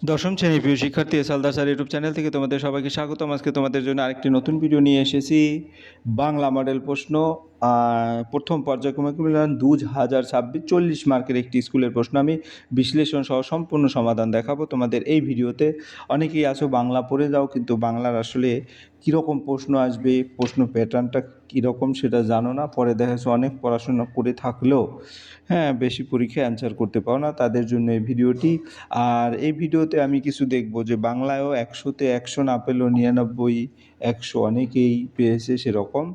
দশম শ্রেণীর প্রিয় শিক্ষার্থী সালদার স্যার ইউটিউব চ্যানেল থেকে তোমাদের সবাইকে স্বাগতম। আজকে তোমাদের জন্য আরেকটি নতুন ভিডিও নিয়ে এসেছি। বাংলা মডেল প্রশ্ন, প্রথম পর্যায়ক্রমিক মূল্যায়ন 2026 40 মার্কের একটি স্কুলের প্রশ্ন। আমি বিশ্লেষণ সহ সম্পূর্ণ সমাধান দেখাবো তোমাদের এই ভিডিওতে। অনেকেই আছো বাংলা পড়ে যাও, কিন্তু বাংলার আসলে কীরকম প্রশ্ন আসবে, প্রশ্ন প্যাটার্নটা কীরকম সেটা জানো না। পরে দেখা যাচ্ছে অনেক পড়াশোনা করে থাকলেও বেশি পরীক্ষায় অ্যান্সার করতে পারো না, তাদের জন্য এই ভিডিওটি। আর এই ভিডিওতে আমি কিছু দেখব যে বাংলায়ও 100-তে 100 না পেলেও 99, 100 অনেকেই পেয়েছে, সেরকম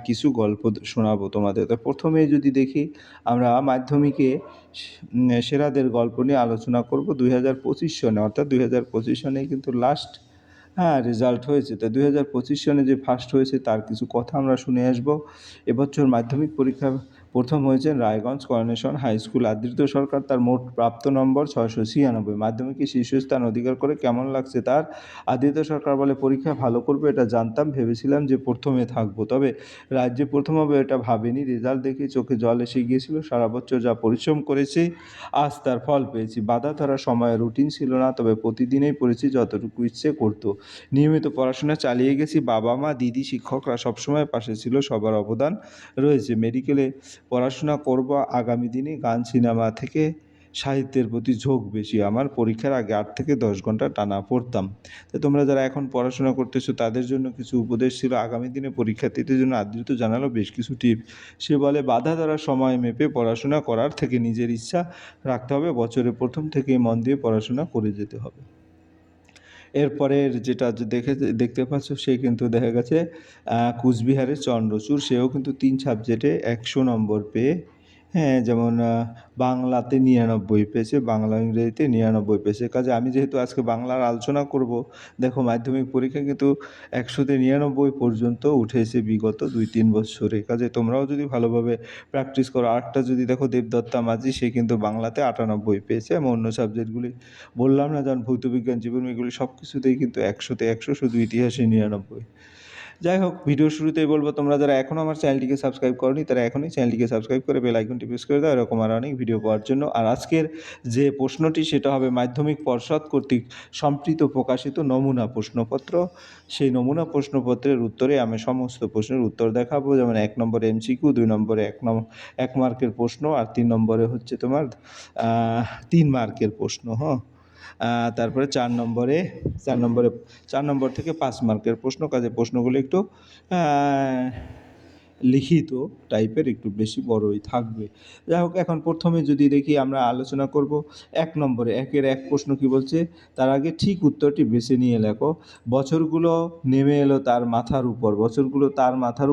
কিছু গল্প শোনাবো তোমাদের। তো প্রথমেই যদি দেখি, আমরা মাধ্যমিকে সেরাদের গল্প নিয়ে আলোচনা করব 2025 সনে, অর্থাৎ 2025 সনে কিন্তু লাস্ট রেজাল্ট হয়েছে। তো 2025 সনে যে ফার্স্ট হয়েছে তার কিছু কথা আমরা শুনে আসব। এবছর মাধ্যমিক পরীক্ষা প্রথম হয়েছেন রায়গঞ্জ করোনেশন হাই স্কুল। আদৃত সরকার, তার মোট প্রাপ্ত নম্বর 696। মাধ্যমিকে শীর্ষস্থান অধিকার করে কেমন লাগছে তার? আদৃত সরকার বলে, পরীক্ষায় ভালো করবো এটা জানতাম, ভেবেছিলাম যে প্রথমে থাকবো, তবে রাজ্যে প্রথম হবে এটা ভাবিনি। রেজাল্ট দেখে চোখে জল এসে গিয়েছিল। সারা বছর যা পরিশ্রম করেছি আজ তার ফল পেয়েছি। বাধা ধরা সময়ের রুটিন ছিল না, তবে প্রতিদিনেই পড়েছি যতটুকু ইচ্ছে করতো। নিয়মিত পড়াশোনা চালিয়ে গেছি। বাবা মা, দিদি, শিক্ষকরা সবসময় পাশে ছিল, সবার অবদান রয়েছে। মেডিকেলে পড়াশোনা করব আগামী দিনে। গান, সিনেমা থেকে সাহিত্যের প্রতি ঝোঁক বেশি আমার। পরীক্ষার আগে 8 থেকে 10 ঘন্টা টানা পড়তাম। তো তোমরা যারা এখন পড়াশোনা করতেছো তাদের জন্য কিছু উপদেশ ছিল। আগামী দিনে পরীক্ষার্থীদের জন্য আদৃত জানালো বেশ কিছু টিপস। সে বলে, বাধা ধরা সময় মেপে পড়াশোনা করার থেকে নিজের ইচ্ছা রাখতে হবে। বছরের প্রথম থেকেই মন দিয়ে পড়াশোনা করে যেতে হবে। এরপরের যেটা দেখতে পাচ্ছ, সে কিন্তু দেখা গেছে কুচবিহারের চন্দ্রচূড়। সেও কিন্তু 3 সাবজেক্টে 100 নম্বর পেয়ে, যেমন বাংলাতে 99 পেয়েছে, বাংলা ইংরেজিতে 99 পেয়েছে। কাজে আমি যেহেতু আজকে বাংলার আলোচনা করব, দেখো মাধ্যমিক পরীক্ষা কিন্তু 100-তে 99 পর্যন্ত উঠেছে বিগত 2-3 বছরে। কাজে তোমরাও যদি ভালোভাবে প্র্যাকটিস করো। আরেকটা যদি দেখো, দেবদত্তা মাঝি, সে কিন্তু বাংলাতে 98 পেয়েছে। এবং অন্য সাবজেক্টগুলি বললাম না, যেমন ভৌতবিজ্ঞান, জীবন, এগুলি সব কিছুতেই কিন্তু 100-তে 100, শুধু ইতিহাসে 99। যাই হোক, ভিডিওর শুরুতেই বলবো, তোমরা যারা এখনও আমার চ্যানেলটিকে সাবস্ক্রাইব করোনি তারা এখনই চ্যানেলটিকে সাবস্ক্রাইব করে বেল আইকনটি প্রেস করে দাও, এরকম আর অনেক ভিডিও পাওয়ার জন্য। আর আজকের যে প্রশ্নটি, সেটা হবে মাধ্যমিক পর্ষদ কর্তৃক সম্প্রীত প্রকাশিত নমুনা প্রশ্নপত্র। সেই নমুনা প্রশ্নপত্রের উত্তরে আমি সমস্ত প্রশ্নের উত্তর দেখাবো। যেমন 1 নম্বরে এমসিকিউ, 2 নম্বরে 1 মার্কের প্রশ্ন, আর 3 নম্বরে হচ্ছে তোমার 3 মার্কের প্রশ্ন। তারপরে 4 নম্বর থেকে 5 মার্কের প্রশ্ন। কাজে প্রশ্নগুলো একটু লিখিত টাইপের, একটু বেশি বড়ই থাকবে। যাই হোক, এখন প্রথমে যদি দেখি, আমরা আলোচনা করব 1 নম্বরে। 1-এর 1 প্রশ্ন কি বলছে? তার আগে ঠিক উত্তরটি বেছে নিয়ে লেখো। বছরগুলো নেমে এলো তার মাথার উপর। বছরগুলো তার মাথার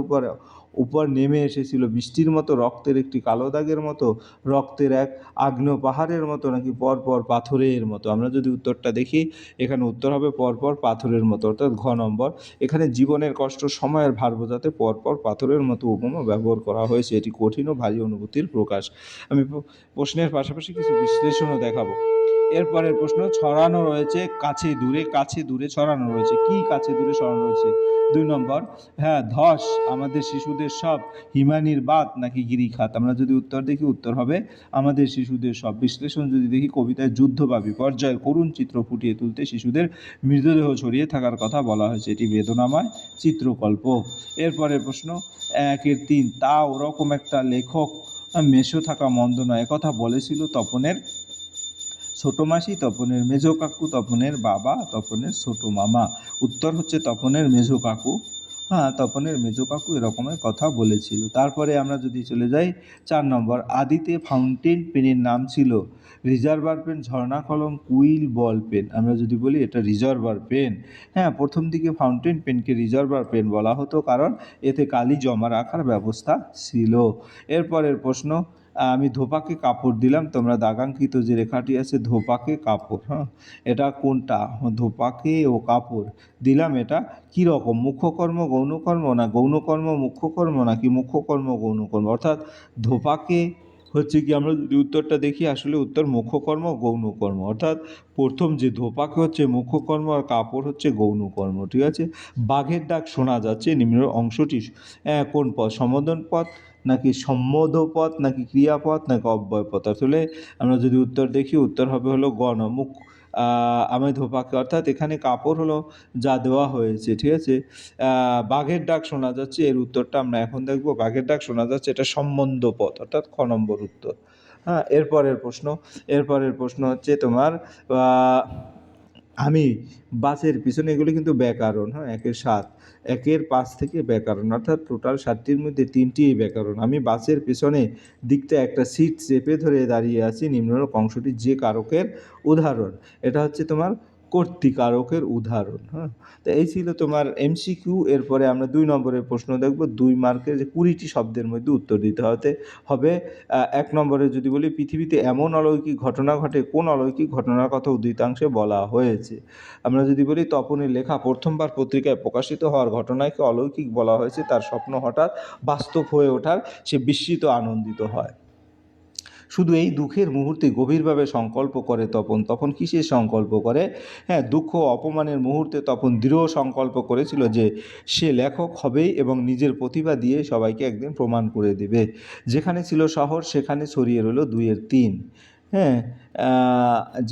উপর নেমে এসেছিল বৃষ্টির মতো, রক্তের একটি কালো দাগের মতো, রক্তের এক আগ্নেয় পাহাড়ের মতো, নাকি পরপর পাথরের মতো? আমরা যদি উত্তরটা দেখি, এখানে উত্তর হবে পরপর পাথরের মতো, অর্থাৎ ঘ নম্বর। এখানে জীবনের কষ্ট, সময়ের ভার বোঝাতে পরপর পাথরের মতো উপমা ব্যবহার করা হয়েছে। এটি কঠিন ও ভারী অনুভূতির প্রকাশ। আমি প্রশ্নের পাশাপাশি কিছু বিশ্লেষণও দেখাবো। এরপরের প্রশ্ন, ছড়ানো রয়েছে কাছে দূরে। কাছে দূরে ছড়ানো রয়েছে, কি কাছে দূরে ছড়ানো রয়েছে? 2 নম্বর, ধস আমাদের শিশুদের সব, হিমানির বাত নাকি গিরিখাত? আমরা যদি উত্তর দেখি, উত্তর হবে আমাদের শিশুদের সব। বিশ্লেষণ যদি দেখি, কবিতায় যুদ্ধভাবী পর্যায়ের করুণ চিত্র ফুটিয়ে তুলতে শিশুদের মৃতদেহ ছড়িয়ে থাকার কথা বলা হয়েছে। এটি বেদনাময় চিত্রকল্প। এরপরের প্রশ্ন, 1-এর 3, তা ওরকম একটা লেখক মেশো থাকা মন্দ নয়, একথা বলেছিল তপনের ছোট মাসি, তপনের মেজো কাকু, তপনের বাবা, তপনের ছোট মামা। উত্তর হচ্ছে তপনের মেজো কাকু। তপনের মেজো কাকু এরকমের কথা বলেছিল। তারপরে আমরা যদি চলে যাই 4 নম্বর, আদিতে ফাউন্টেন পেনের নাম ছিল রিজার্ভার পেন, ঝর্ণা কলম, কুইল, বল পেন। আমরা যদি বলি এটা রিজার্ভার পেন। প্রথম দিকে ফাউন্টেন পেনকে রিজার্ভার পেন বলা হতো, কারণ এতে কালি জমা রাখার ব্যবস্থা ছিল। এরপরের প্রশ্ন, আমি ধোপাকে কাপড় দিলাম। তোমরা দাগাঙ্কিত যে রেখাটি আছে, ধোপাকে কাপড়, এটা কোনটা? ধোপাকে ও কাপড় দিলাম, এটা কী রকম? মুখ্যকর্ম গৌণকর্ম, না গৌণকর্ম মুখ্যকর্ম, নাকি মুখ্যকর্ম গৌণকর্ম? অর্থাৎ ধোপাকে হচ্ছে কি, আমরা যদি উত্তরটা দেখি, আসলে উত্তর মুখ্যকর্ম গৌণকর্ম। অর্থাৎ প্রথম যে ধোপাকে হচ্ছে মুখ্যকর্ম, আর কাপড় হচ্ছে গৌণকর্ম। ঠিক আছে। বাঘের ডাক শোনা যাচ্ছে, নিম্ন অংশটি কোন পদ? সম্বোধন পদ, নাকি সম্বোধপদ, নাকি ক্রিয়াপদ, নাকি অব্যয়পদ? আসলে আমরা যদি উত্তর দেখি, উত্তর হবে হলো আমায় ধোপাকে, অর্থাৎ এখানে কাপড় হলো যা দেওয়া হয়েছে, ঠিক আছে। বাঘের ডাক শোনা যাচ্ছে, এর উত্তরটা আমরা এখন দেখব। বাঘের ডাক শোনা যাচ্ছে, এটা সম্বন্ধ পথ, অর্থাৎ খ নম্বর উত্তর। হ্যাঁ, এরপরের প্রশ্ন হচ্ছে তোমার আমি বাসের পিছনে, এগুলো কিন্তু ব্যাকরণ। হ্যাঁ, 1-7, 1-5 থেকে ব্যাকরণ, অর্থাৎ টোটাল 7টির মধ্যে 3টিই ব্যাকরণ। আমি বাসের পিছনে দিকটা একটা সিট চেপে ধরে দাঁড়িয়ে আছি, নিম্নরূপ অংশটি যে কারকের উদাহরণ। এটা হচ্ছে তোমার কর্তৃকারকের উদাহরণ। হ্যাঁ, তো এই ছিল তোমার এমসিকিউ। এরপরে আমরা 2 নম্বরের প্রশ্ন দেখব। 2 মার্কের যে 20টি শব্দের মধ্যে উত্তর দিতে হবে। 1 নম্বরে যদি বলি, পৃথিবীতে এমন অলৌকিক ঘটনা ঘটে, কোন অলৌকিক ঘটনার কথা উদ্ধৃতাংশে বলা হয়েছে? আমরা যদি বলি, তপনের লেখা প্রথমবার পত্রিকায় প্রকাশিত হওয়ার ঘটনাকে অলৌকিক বলা হয়েছে। তার স্বপ্ন হঠাৎ বাস্তব হয়ে ওঠার সে বিস্মিত আনন্দিত হয়। শুধু এই দুঃখের মুহূর্তে গভীরভাবে সংকল্প করে তপন। তপন কিসের সংকল্প করে? হ্যাঁ, দুঃখ অপমানের মুহূর্তে তপন দৃঢ় সংকল্প করেছিল যে সে লেখক হবেই এবং নিজের প্রতিভা দিয়ে সবাইকে একদিন প্রমাণ করে দেবে। যেখানে ছিল শহর সেখানে ছড়িয়ে রইল 2-3। হ্যাঁ,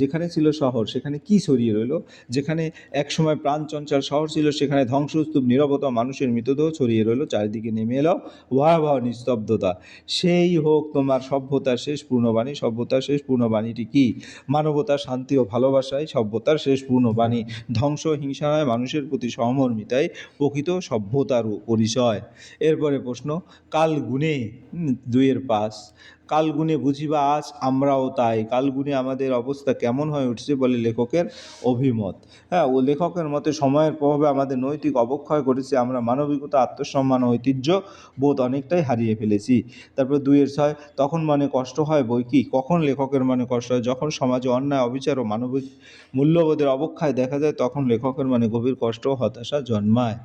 যেখানে ছিল শহর সেখানে কি ছড়িয়ে রইল? যেখানে একসময় প্রাণচঞ্চল শহর ছিল সেখানে ধ্বংসস্তূপ, নীরবতা, মানুষের মৃতদেহ ছড়িয়ে রইল। চারিদিকে নেমে এলো ভয়াবহ নিস্তব্ধতা। সেই হোক তোমার সভ্যতার শেষ পূর্ণবাণী। সভ্যতার শেষ পূর্ণবাণীটি কি? মানবতা, শান্তি ও ভালোবাসাই সভ্যতার শেষ পূর্ণবাণী। ধ্বংস, হিংসা নয়, মানুষের প্রতি সহমর্মিতাই প্রকৃত সভ্যতার পরিচয়। এরপরে প্রশ্ন, কাল গুণে 2-5, কাল গুণে বুঝিবা আজ আমরাও তাই। কাল গুণে আমাদের অবস্থা কেমন হয়ে উঠছে বলে লেখকের অভিমত। হ্যাঁ, ও লেখকের মতে সময়ের প্রভাবে আমাদের নৈতিক অবক্ষয় ঘটেছে। আমরা মানবিকতা, আত্মসম্মান ও ঐতিহ্য বোধ অনেকটাই হারিয়ে ফেলেছি। তারপর 2-6, তখন মনে কষ্ট হয় বই কি? কখন লেখকের মনে কষ্ট হয়? যখন সমাজে অন্যায়, অবিচার ও মানবিক মূল্যবোধের অবক্ষয় দেখা যায়, তখন লেখকের মনে গভীর কষ্ট ও হতাশা জন্মায়।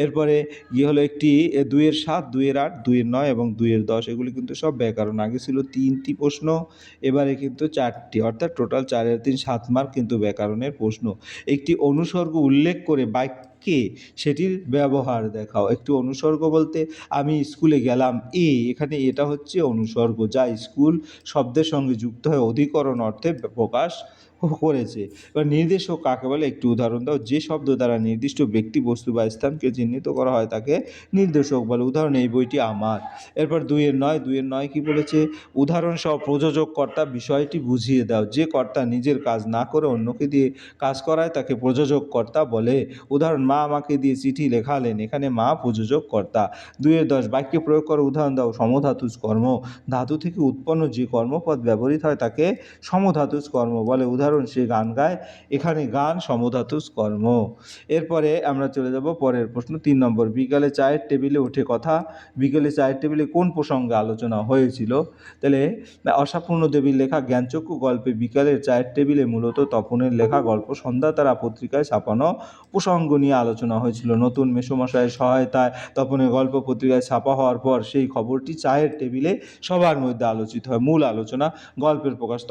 এরপরে হলো একটি 2-7, 2-8, 2-9 এবং 2-10, এগুলি কিন্তু সব ব্যাকরণ। আগে ছিল 3টি প্রশ্ন, এবারে কিন্তু 4টি, অর্থাৎ টোটাল 4-3, 7 মার্ক কিন্তু ব্যাকরণের প্রশ্ন। একটি অনুসর্গ উল্লেখ করে বাক্যে সেটির ব্যবহার দেখাও। একটি অনুসর্গ বলতে, আমি স্কুলে গেলাম, এখানে এটা হচ্ছে অনুসর্গ, যা স্কুল শব্দের সঙ্গে যুক্ত হয়ে অধিকরণ অর্থে প্রকাশ করেছে। এবার নির্দেশক কাকে বলে? একটি উদাহরণ দাও। যে শব্দ দ্বারা নির্দিষ্ট ব্যক্তি, বস্তু বা স্থানকে চিহ্নিত করা হয় তাকে নির্দেশক বলে। উদাহরণ, এই বইটি আমার। এরপর 2-9 কি বলেছে? উদাহরণ সহ প্রযোজক কর্তা বিষয়টি বুঝিয়ে দাও। যে কর্তা নিজের কাজ না করে অন্যকে দিয়ে কাজ করায় তাকে প্রযোজক কর্তা বলে। উদাহরণ, মা আমাকে দিয়ে চিঠি লেখালেন, এখানে মা প্রযোজক কর্তা। 2-10, বাক্যে প্রয়োগ করে উদাহরণ দাও। সমধাতুজ কর্ম, ধাতু থেকে উৎপন্ন যে কর্মপদ ব্যবহৃত হয় তাকে সমধাতুজ কর্ম বলে। উদাহরণ, সে গান গায়, এখানে গান সমধাতুজ কর্ম। এরপরে আমরা চলে যাব পরের প্রশ্ন 3 নম্বর। বিকালে চায়ের টেবিলে উঠে কথা। বিকেলে চায়ের টেবিলে কোন প্রসঙ্গে আলোচনা হয়েছিল? তাহলে অসাপূর্ণ দেবীর লেখা জ্ঞানচক্ষু গল্পে বিকালের চায়ের টেবিলে মূলত তপনের লেখা গল্প সন্ধ্যা তারা পত্রিকায় ছাপানো প্রসঙ্গ নিয়ে আলোচনা হয়েছিল। নতুন মেসোমশাইয়ের সহায়তায় তপনের গল্প পত্রিকায় ছাপা হওয়ার পর সেই খবরটি চায়ের টেবিলে সবার মধ্যে আলোচিত হয়। মূল আলোচনা, গল্পের প্রকাশ।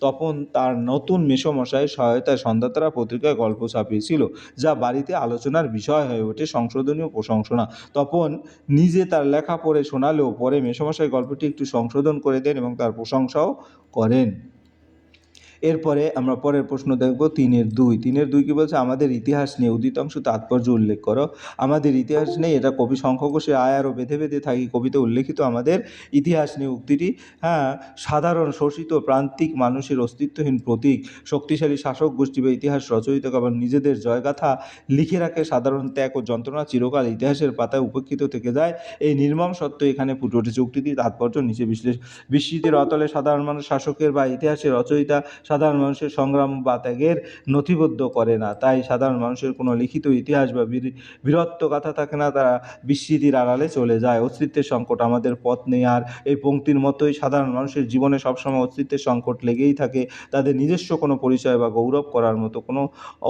তপন তার নতুন মেসোমশাইয়ের সহায়তায় সন্ধ্যাতারা পত্রিকায় গল্প ছাপিয়েছিল, যা বাড়িতে আলোচনার বিষয় হয়ে ওঠে। সংশোধনীয় প্রশংসনা, তপন নিজে তার লেখা পড়ে শোনালেও পরে মেসোমশাই গল্পটি একটু সংশোধন করে দেন এবং তার প্রশংসাও করেন। এরপরে আমরা পরের প্রশ্ন দেখব 3-2 কি বলছে? আমাদের ইতিহাস নিয়ে উদিতাংশ তাৎপর্য উল্লেখ করো। আমাদের ইতিহাস নেই, এটা কবি শঙ্খ ঘোষের আয় আরও বেঁধে বেঁধে থাকি কবিতে উল্লেখিত আমাদের ইতিহাস নিয়ে উক্তিটি, হ্যাঁ, সাধারণ শোষিত প্রান্তিক মানুষের অস্তিত্বহীন প্রতীক। শক্তিশালী শাসক গোষ্ঠী বা ইতিহাস রচয়িতা আবার নিজেদের জয়গাথা লিখে রাখে। সাধারণ ত্যাগ ও যন্ত্রণা চিরকাল ইতিহাসের পাতায় উপেক্ষিত থেকে যায়। এই নির্মম সত্য এখানে ফুটে উঠেছে। উক্তিটির তাৎপর্য নিচে বিস্মৃতির অতলে সাধারণ মানুষ শাসকের বা ইতিহাসের রচয়িতা সাধারণ মানুষের সংগ্রাম বা ত্যাগের নথিবদ্ধ করে না। তাই সাধারণ মানুষের কোনো লিখিত ইতিহাস বা বীরত্ব গাথা থাকে না, তারা বিস্মৃতির আড়ালে চলে যায়। অস্তিত্বের সংকট, আমাদের পথ নেই আর। এই পংক্তির মতোই সাধারণ মানুষের জীবনে সবসময় অস্তিত্বের সংকট লেগেই থাকে। তাদের নিজস্ব কোনো পরিচয় বা গৌরব করার মতো কোনো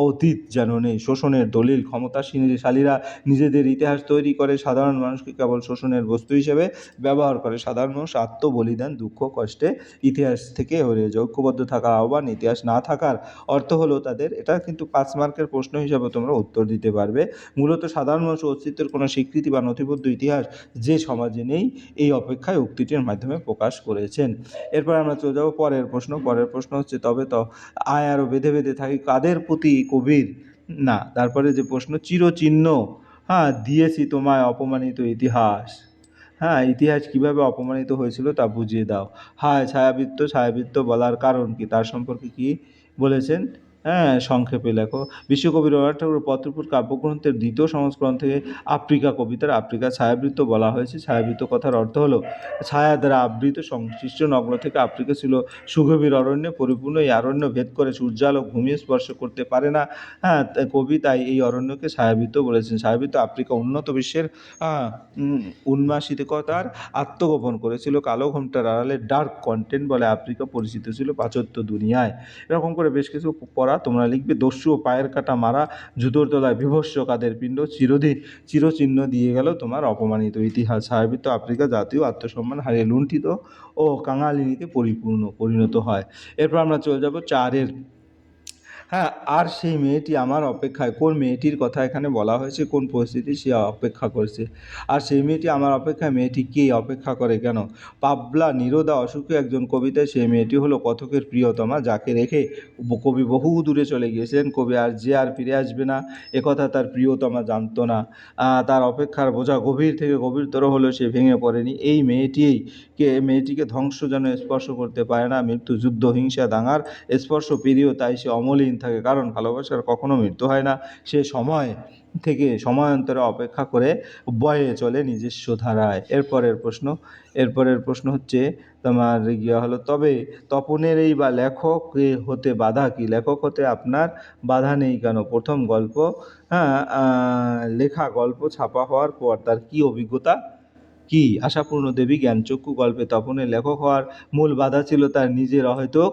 অতীত যেন নেই। শোষণের দলিল, ক্ষমতাশালীরা নিজেদের ইতিহাস তৈরি করে, সাধারণ মানুষকে কেবল শোষণের বস্তু হিসেবে ব্যবহার করে। সাধারণ মানুষ আত্মবলিদান, দুঃখ, কষ্টে ইতিহাস থেকে হয়ে যায়। ঐক্যবদ্ধ থাকার আহ্বান মূল্যবান ইতিহাস না থাকার অর্থ হলো তাদের, এটা কিন্তু 5 মার্কের প্রশ্ন হিসাবে তোমরা উত্তর দিতে পারবে। মূলত সাধারণ মানুষের অস্তিত্বের কোনো স্বীকৃতি বা নথিবদ্ধ ইতিহাস যে সমাজে নেই, এই অপেক্ষায় উক্তিটির মাধ্যমে প্রকাশ করেছেন। এরপর আমরা চলে যাব পরের প্রশ্ন। পরের প্রশ্ন হচ্ছে, তবে তো আয় আরও বেঁধে বেঁধে থাকি কাদের প্রতি কবির না, তারপরে যে প্রশ্ন, চিরচিহ্ন দিয়েছি তোমায় অপমানিত ইতিহাস। ইতিহাস কিভাবে অপমানিত হয়েছিল তা বুঝিয়ে দাও। ছায়াবৃত্ত, ছায়াবৃত্ত বলার কারণ কি, তার সম্পর্কে কি বলেছেন, সংক্ষেপে লেখো। বিশ্বকবি রবীন্দ্রনাথ ঠাকুরের পত্রপুর কাব্যগ্রন্থের 2য় সংস্করণ থেকে আফ্রিকা কবিতার আফ্রিকা ছায়াবৃত্ত বলা হয়েছে। ছায়াবৃত্ত কথার অর্থ হলো ছায়া দ্বারা আবৃত সংশ্লিষ্ট নগ্ন থেকে। আফ্রিকা ছিল সুগভীর অরণ্যে পরিপূর্ণ। এই অরণ্য ভেদ করে সূর্যালোক ভূমি স্পর্শ করতে পারে না। কবি তাই এই অরণ্যকে ছায়াবৃত্ত বলেছেন। ছায়াবৃত্ত আফ্রিকা উন্নত বিশ্বের উন্মাসিকতার আত্মগোপন করেছিল। কালো ঘোমটার আড়ালে ডার্ক কন্টেন্ট বলে আফ্রিকা পরিচিত ছিল পাশ্চাত্য দুনিয়ায়। এরকম করে বেশ কিছু পড়া তোমরা লিখবে। দস্যু ও পায়ের কাটা মারা, জুতোর তলায় বিভৎস কাদের পিণ্ড, চিরচিহ্ন দিয়ে গেল তোমার অপমানিত ইতিহাস। ছায়াবৃত্ত আফ্রিকা জাতীয় আত্মসম্মান হারিয়ে লুণ্ঠিত ও কাঙালিনীতে পরিণত হয়। এরপর আমরা চলে যাব 4-এর। আর সেই মেয়েটি আমার অপেক্ষায়, কোন মেয়েটির কথা এখানে বলা হয়েছে, কোন পরিস্থিতি সে অপেক্ষা করছে। আর সেই মেয়েটি আমার অপেক্ষায়, মেয়েটি কে, অপেক্ষা করে কেন। পাবলা নিরোদা অসুখী একজন কবিতায় সেই মেয়েটি হলো কথকের প্রিয়তমা, যাকে রেখে কবি বহু দূরে চলে গিয়েছেন। কবি আর ফিরে আসবে না একথা তার প্রিয়তমা জানতো না। তার অপেক্ষার বোঝা গভীর থেকে গভীরতর হলেও সে ভেঙে পড়েনি। এই মেয়েটিকে ধ্বংস যেন স্পর্শ করতে পারে না। মৃত্যু, যুদ্ধ, হিংসা, দাঙ্গার স্পর্শ পেরিয়েও তাই সে অমলিন থাকে, কারণ ভালোবাসার কখনো মৃত্যু হয় না। সে সময়ান্তরে অপেক্ষা করে বয়ে চলে নিজস্ব ধারায়। এরপরের প্রশ্ন হচ্ছে তোমার হলো, তবে তপনের এই বা লেখক হতে বাধা কি, লেখক হতে আপনার বাধা নেই কেন। প্রথম গল্প, লেখা গল্প ছাপা হওয়ার পর তার কি অভিজ্ঞতা, কি আশাপূর্ণ দেবী জ্ঞানচক্ষু গল্পে তপনের লেখক হওয়ার মূল বাধা ছিল তার নিজের অহেতুক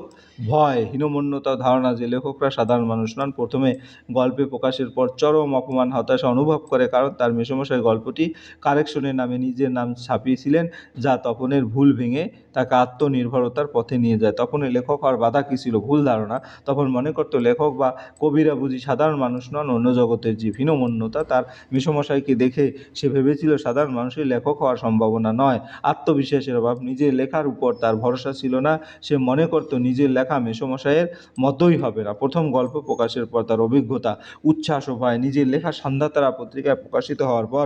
ভয়, হীনমন্যতা, ধারণা যে লেখকরা সাধারণ মানুষ নন। প্রথমে গল্পে প্রকাশের পর চরম অপমান, হতাশা অনুভব করে, কারণ তার মেসোমশাই গল্পটি কারেকশনের নামে নিজের নাম ছাপিয়েছিলেন, যা তপনের ভুল ভেঙে তাকে আত্মনির্ভরতার পথে নিয়ে যায়। তপনের লেখক হওয়ার বাধা কী ছিল, ভুল ধারণা। তখন মনে করত লেখক বা কবিরা বুঝি সাধারণ মানুষ নন, অন্য জগতের জীব। হীনমন্যতা, তার মেসোমশাইকে দেখে সে ভেবেছিল সাধারণ মানুষের লেখক হওয়ার সম্ভাবনা নয়। আত্মবিশ্বাসের অভাব, নিজের লেখার উপর তার ভরসা ছিল না। সে মনে করত নিজের লেখা মেসোমশাইয়ের মতোই হবে না। প্রথম গল্প প্রকাশের পর তার অভিজ্ঞতা, উচ্ছ্বাস ও ভয়। নিজের লেখা সন্ধ্যাতারা পত্রিকায় প্রকাশিত হওয়ার পর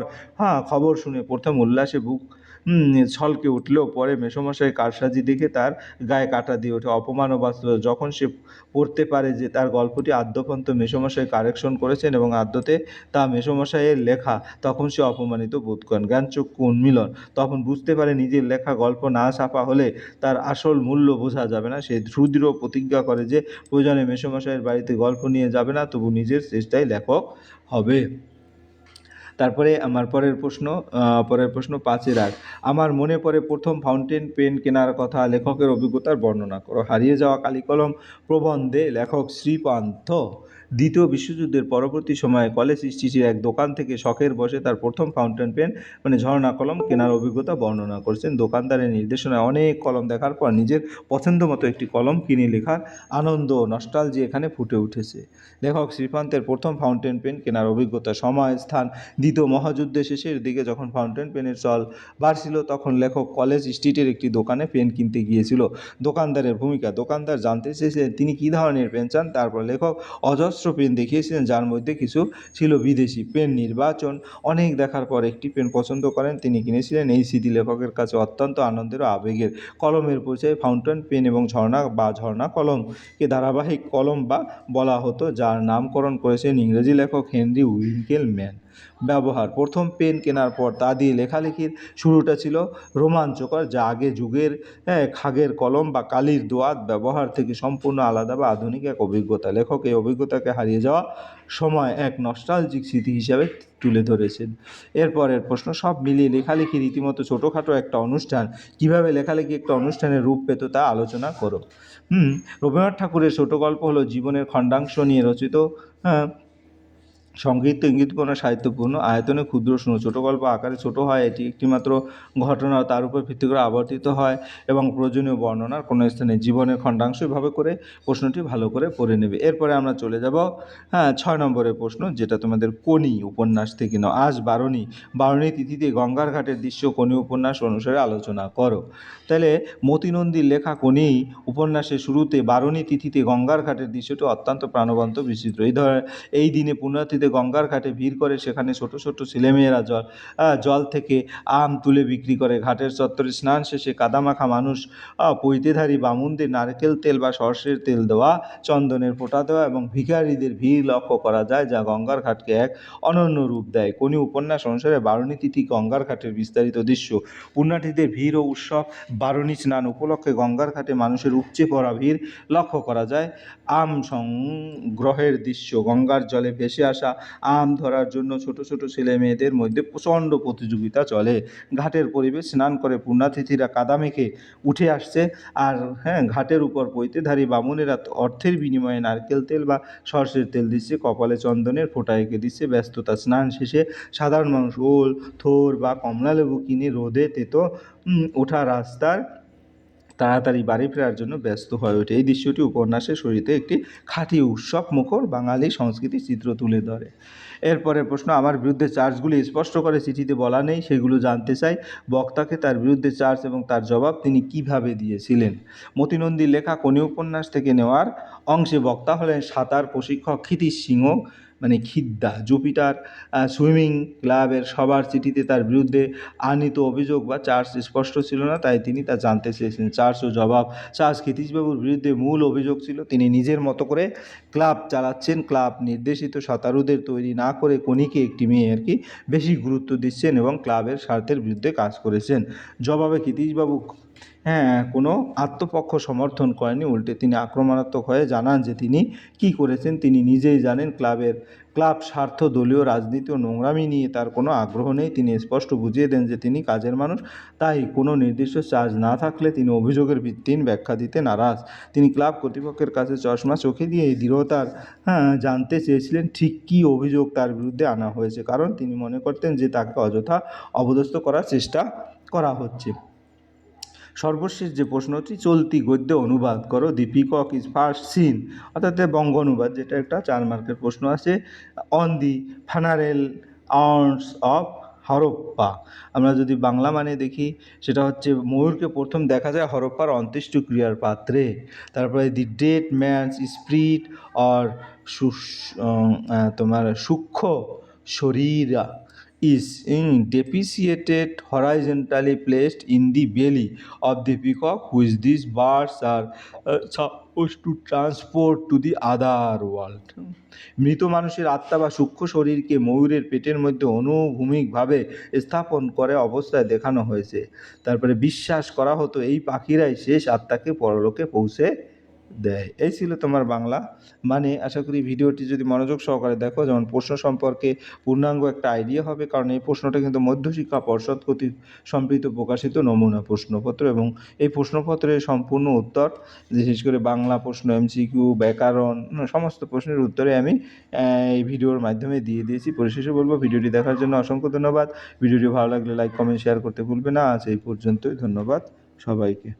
খবর শুনে প্রথম উল্লাসে বুক ছলকে উঠলেও পরে মেসোমশাই কারসাজি দেখে তার গায়ে কাঁটা দিয়ে ওঠে। অপমান ও বাস্তবতা, যখন সে পড়তে পারে যে তার গল্পটি আদ্যপন্ত মেসোমশাই কারেকশন করেছেন এবং আদ্যতে তা মেসোমশাইয়ের লেখা, তখন সে অপমানিত বোধ করেন। জ্ঞানচক্ষু উন্মীলন, তখন বুঝতে পারে নিজের লেখা গল্প না ছাপা হলে তার আসল মূল্য বোঝা যাবে না। সে সুদৃঢ় প্রতিজ্ঞা করে যে প্রয়োজনে মেসোমশাইয়ের বাড়িতে গল্প নিয়ে যাবে না, তবু নিজের চেষ্টায় লেখক হবে। তারপরে আমার পরের প্রশ্ন 5-এর আগ। আমার মনে পড়ে প্রথম ফাউন্টেন পেন কেনার কথা, লেখকের অভিজ্ঞতার বর্ণনা করো। হারিয়ে যাওয়া কালিকলম প্রবন্ধে লেখক শ্রীপান্থ দ্বিতীয় বিশ্বযুদ্ধের পরবর্তী সময়ে কলেজ স্ট্রিটের এক দোকান থেকে শখের বসে তার প্রথম ফাউন্টেন পেন ঝর্ণা কলম কেনার অভিজ্ঞতা বর্ণনা করছেন। দোকানদারের নির্দেশনায় অনেক কলম দেখার পর নিজের পছন্দ মতো একটি কলম কিনে লেখার আনন্দ ও নস্টালজি এখানে ফুটে উঠেছে। লেখক শ্রীপান্তের প্রথম ফাউন্টেন পেন কেনার অভিজ্ঞতা। সময়, স্থান, দ্বিতীয় মহাযুদ্ধের শেষের দিকে যখন ফাউন্টেন পেনের চল বাড়ছিল, তখন লেখক কলেজ স্ট্রিটের একটি দোকানে পেন কিনতে গিয়েছিল। দোকানদারের ভূমিকা, দোকানদার জানতে চেয়েছিলেন তিনি কী ধরনের পেন চান। তারপর লেখক অজস্র পেন দেখিয়েছিলেন, যার মধ্যে কিছু ছিল বিদেশি পেন। নির্বাচন, অনেক দেখার পর একটি পেন পছন্দ করেন, তিনি কিনেছিলেন। এই স্মৃতি লেখকের কাছে অত্যন্ত আনন্দের ও আবেগের। কলমের পরিচয়, ফাউন্টেন পেন এবং ঝর্ণা কলমকে ধারাবাহিক কলম বলা হতো, যার নামকরণ করেছেন ইংরেজি লেখক হেনরি উইঙ্কেলম্যান। ব্যবহার, প্রথম পেন কেনার পর তা দিয়ে লেখালেখির শুরুটা ছিল রোমাঞ্চকর, যা আগে যুগের খাগের কলম বা কালির দোয়াত ব্যবহার থেকে সম্পূর্ণ আলাদা বা আধুনিক এক অভিজ্ঞতা। লেখক এই অভিজ্ঞতাকে হারিয়ে যাওয়া সময় এক নস্টালজিক স্মৃতি হিসাবে তুলে ধরেছেন। এরপরের প্রশ্ন, সব মিলিয়ে লেখালেখি রীতিমতো ছোটোখাটো একটা অনুষ্ঠান, কিভাবে লেখালেখি একটা অনুষ্ঠানের রূপ পেত তা আলোচনা করো। রবীন্দ্রনাথ ঠাকুরের ছোট গল্প হলো জীবনের খণ্ডাংশ নিয়ে রচিত সংক্ষিপ্ত ইঙ্গিতপূর্ণ সাহিত্যপূর্ণ আয়তনে ক্ষুদ্র ছোট গল্প আকারে ছোট হয়, এটি একটিমাত্র ঘটনা তার উপর ভিত্তি করে আবর্তিত হয় এবং প্রয়োজনীয় বর্ণনার কোনো স্থানে জীবনের খণ্ডাংশ এভাবে করে প্রশ্নটি ভালো করে পড়ে নেবে। এরপরে আমরা চলে যাব 6 নম্বরের প্রশ্ন, যেটা তোমাদের কোনি উপন্যাস থেকে নাও। আজ বারণী তিথিতে গঙ্গার ঘাটের দৃশ্য কোনি উপন্যাস অনুসারে আলোচনা করো। তাহলে মতি নন্দীর লেখা কোনি উপন্যাসের শুরুতে বারণী তিথিতে গঙ্গার ঘাটের দৃশ্যটি অত্যন্ত প্রাণবন্ত বিচিত্র। এই দিনে পুণ্যার্থীদের গঙ্গার ঘাটে ভিড় করে, সেখানে ছোট ছোট ছেলেমেয়েরা জল থেকে আম তুলে বিক্রি করে। ঘাটের চত্বরে স্নান শেষে কাদামাখা মানুষ পৈতেধারী বামুনদের নারকেল তেল বা সর্ষের তেল দেওয়া, চন্দনের ফোঁটা দেওয়া এবং ভিখারীদের ভিড় লক্ষ্য করা যায়, যা গঙ্গার ঘাটকে এক অনন্য রূপ দেয়। কোনি উপন্যাস অনুসারে বারণী তিথি গঙ্গার ঘাটের বিস্তারিত দৃশ্য। পুণ্যার্থীদের ভিড় ও উৎসব। বারণী স্নান উপলক্ষে গঙ্গার ঘাটে মানুষের উপচে পড়া ভিড় লক্ষ্য করা যায়। আম সংগ্রহের দৃশ্য। গঙ্গার জলে ভেসে আসা আম ধরার জন্য ছোট ছোট ছেলে মেয়েদের মধ্যে প্রচণ্ড প্রতিযোগিতা চলে। ঘাটের পরিবেশ। স্নান করে পুণ্যাতিথিরা কাদা মেখে উঠে আসছে, আর ঘাটের উপর পৈতেধারী বামুনেরা অর্থের বিনিময়ে নারকেল তেল বা সর্ষের তেল দিচ্ছে, কপালে চন্দনের ফোঁটা এঁকে দিচ্ছে। ব্যস্ততা। স্নান শেষে সাধারণ মানুষ ওল, থোর বা কমলালেবু কিনে রোদে তেতো ওঠা রাস্তার তাড়াতাড়ি বাড়ি ফেরার জন্য ব্যস্ত হয়ে ওঠে। এই দৃশ্যটি উপন্যাসের শরীরে একটি খাঁটি উৎসব মুখর বাঙালি সংস্কৃতির চিত্র তুলে ধরে। এরপরের প্রশ্ন, আমার বিরুদ্ধে চার্জগুলি স্পষ্ট করে চিঠিতে বলা নেই, সেগুলো জানতে চাই। বক্তাকে তার বিরুদ্ধে চার্জ এবং তার জবাব তিনি কিভাবে দিয়েছিলেন। মতি নন্দীর লেখা কোনি উপন্যাস থেকে নেওয়ার অংশে বক্তা হলেন সাঁতার প্রশিক্ষক ক্ষিতিশ সিংহ, মানে খিদ্দা। জুপিটার সুইমিং ক্লাবের সবার চিঠিতে তার বিরুদ্ধে আনীত অভিযোগ বা চার্জ স্পষ্ট ছিল না, তাই তিনি তা জানতে চেয়েছেন। চার্জ ও জবাব। চার্জ ক্ষিতীশবাবুর বিরুদ্ধে মূল অভিযোগ ছিল তিনি নিজের মতো করে ক্লাব চালাচ্ছেন, ক্লাব নির্দেশিত সাঁতারুদের তৈরি না করে কোনিকে, একটি মেয়ে আর কি, বেশি গুরুত্ব দিচ্ছেন এবং ক্লাবের স্বার্থের বিরুদ্ধে কাজ করেছেন। জবাবে ক্ষিতীশবাবু কোনো আত্মপক্ষ সমর্থন করেনি, উল্টে তিনি আক্রমণাত্মক হয়ে জানান যে তিনি কি করেছেন তিনি নিজেই জানেন। ক্লাব স্বার্থ, দলীয় রাজনীতি ও নোংরামি নিয়ে তার কোনো আগ্রহ নেই। তিনি স্পষ্ট বুঝিয়ে দেন যে তিনি কাজের মানুষ, তাই কোনো নির্দিষ্ট চার্জ না থাকলে তিনি অভিযোগের ভিত্তিহীন ব্যাখ্যা দিতে নারাজ। তিনি ক্লাব কর্তৃপক্ষের কাছে চশমা চোখে দিয়ে দৃঢ়তার জানতে চেয়েছিলেন ঠিক কী অভিযোগ তার বিরুদ্ধে আনা হয়েছে, কারণ তিনি মনে করতেন যে তাকে অযথা অপদস্থ করার চেষ্টা করা হচ্ছে। সর্বশেষ যে প্রশ্নটি, চলতি গদ্যে অনুবাদ করো। The peacock is first seen, অর্থাৎ বঙ্গ অনুবাদ, যেটা একটা 4 মার্কের প্রশ্ন আছে। On the funeral urns of Harappa. আমরা যদি বাংলা মানে দেখি, সেটা হচ্ছে ময়ূরকে প্রথম দেখা যায় হরপ্পার অন্ত্যেষ্টিক্রিয়ার পাত্রে। তারপরে দি ডেড ম্যানস স্পিরিট অর তোমার সূক্ষ্ম শরীর is depreciated horizontally placed in the belly of the peacock, which these birds are supposed to transport to the other world. মৃত মানুষের আত্মা বা সূক্ষ্ম শরীরকে ময়ূরের পেটের মধ্যে অনুভূমিকভাবে স্থাপন করে অবস্থায় দেখানো হয়েছে। তারপরে বিশ্বাস করা হতো এই পাখিরাই শেষ আত্মাকে পরলোকে পৌঁছে দেয়। এই ছিল তোমার বাংলা মানে। আশা করি ভিডিওটি যদি মনোযোগ সহকারে দেখো, যেমন প্রশ্ন সম্পর্কে পূর্ণাঙ্গ একটা আইডিয়া হবে, কারণ এই প্রশ্নটা কিন্তু মধ্যশিক্ষা পর্ষদ কর্তৃক সম্প্রীত প্রকাশিত নমুনা প্রশ্নপত্র, এবং এই প্রশ্নপত্রের সম্পূর্ণ উত্তর, বিশেষ করে বাংলা প্রশ্ন, এমসিকিউ, ব্যাকরণ, সমস্ত প্রশ্নের উত্তরে আমি এই ভিডিওর মাধ্যমে দিয়ে দিয়েছি। পরিশেষে বলবো, ভিডিওটি দেখার জন্য অসংখ্য ধন্যবাদ। ভিডিওটি ভালো লাগলে লাইক, কমেন্ট, শেয়ার করতে ভুলবে না। আজ এই পর্যন্তই। ধন্যবাদ সবাইকে।